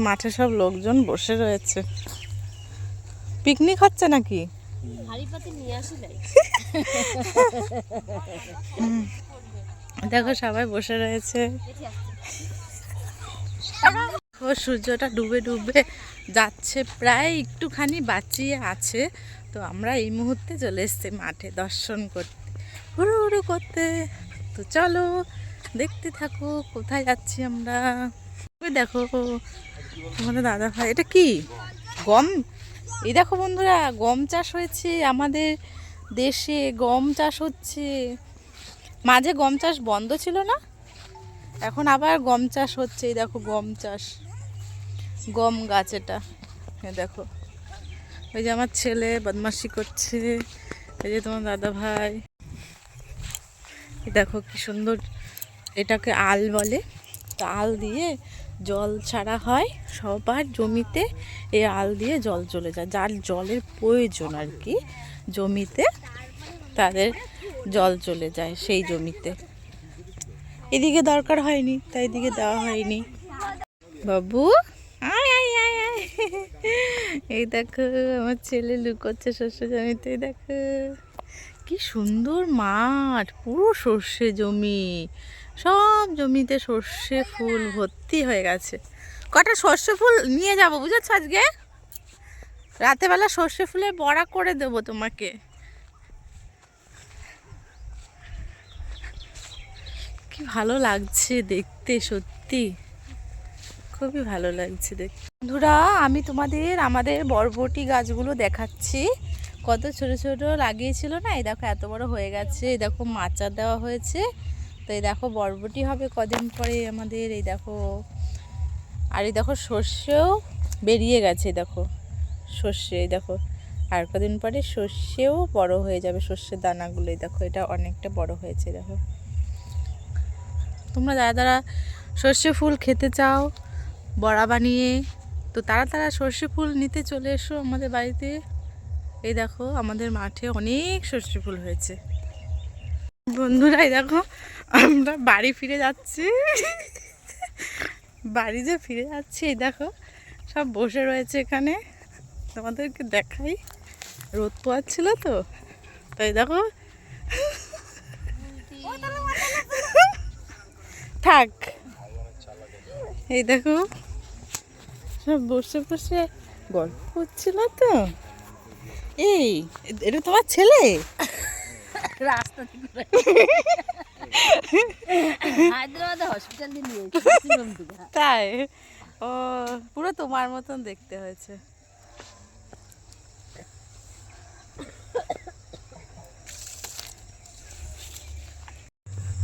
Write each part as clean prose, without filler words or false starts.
মাঠে সব লোকজন বসে রয়েছে, পিকনিক হচ্ছে নাকি? দেখো সবাই বসে রয়েছে। সূর্যটা ডুবে ডুবে যাচ্ছে, প্রায় একটুখানি বাঁচিয়ে আছে। তো আমরা এই মুহূর্তে চলে এসেছি মাঠে দর্শন করতে, হুড়ু হুড়ু করতে। তো চলো দেখতে থাকো কোথায় যাচ্ছি আমরা। দেখো আমাদের দাদা ভাই, এটা কি গম? এই দেখো বন্ধুরা, গম চাষ হয়েছে আমাদের দেশে, গম চাষ হচ্ছে। মাঝে গম চাষ বন্ধ ছিল না, এখন আবার গম চাষ হচ্ছে। এই দেখো গম চাষ, গম গাছ এটা। দেখো ওই যে আমার ছেলে বদমাশি করছে, এই যে তোমার দাদা ভাই। দেখো কি সুন্দর, এটাকে আল বলে। তো আল দিয়ে জল ছাড়া হয় সবার জমিতে, এই আল দিয়ে জল চলে যায়, যার জলের প্রয়োজন আর কি জমিতে, তাদের জল চলে যায় সেই জমিতে। এদিকে দরকার হয়নি, তাই এদিকে দেওয়া হয়নি। বাবু আয় আয় আয় আয়, এই দেখো আমার ছেলে লুকোচ্ছে সর্ষে জমিতে। দেখো কি সুন্দর মাঠ, পুরো সর্ষে জমি, সব জমিতে সর্ষে ফুল ভর্তি হয়ে গেছে। কটা সর্ষে ফুল নিয়ে যাবো বুঝেছ, আজকে রাতেবেলা সর্ষে ফুলের বড়া করে দেবো তোমাকে। কি ভালো লাগছে দেখতে, সত্যি খুবই ভালো লাগছে দেখতে। বন্ধুরা আমি তোমাদের আমাদের বরবটি গাছগুলো দেখাচ্ছি, কত ছোট ছোট লাগিয়েছিল না, এই দেখো এত বড় হয়ে গেছে। এই দেখো মাচা দেওয়া হয়েছে, তো এই দেখো বরবটি হবে কদিন পরে আমাদের। এই দেখো, আর এই দেখো সর্ষেও বেরিয়ে গেছে, দেখো সর্ষে, এই দেখো আর কদিন পরে সর্ষেও বড় হয়ে যাবে, সর্ষের দানাগুলো। এই দেখো এটা অনেকটা বড় হয়েছে। দেখো তোমরা যারা যারা সর্ষে ফুল খেতে চাও বড়া বানিয়ে, তো তারা তারা সর্ষে ফুল নিতে চলে এসো আমাদের বাড়িতে। এই দেখো আমাদের মাঠে অনেক সর্ষে ফুল হয়েছে। বন্ধুরা এই দেখো আমরা বাড়ি ফিরে যাচ্ছি, বাড়ি যে ফিরে যাচ্ছি। এই দেখো সব বসে রয়েছে এখানে, তোমাদেরকে দেখাই, রোদ পোয়াচ্ছিল তো, তাই দেখো থাক। এই দেখো সব বসে বসে গল্প করছিল তো। এই এটা তোমার ছেলে? রাস্তা হায়দ্রাবাদে হসপিটালে নিয়ে তাই? ও পুরো তোমার মতন দেখতে হয়েছে।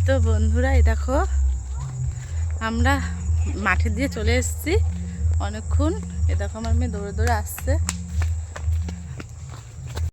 তো বন্ধুরা এই দেখো আমরা মাঠে দিয়ে চলে এসেছি অনেকক্ষণ। এ দেখো আমার মেয়ে দৌড়ে দৌড়ে আসছে।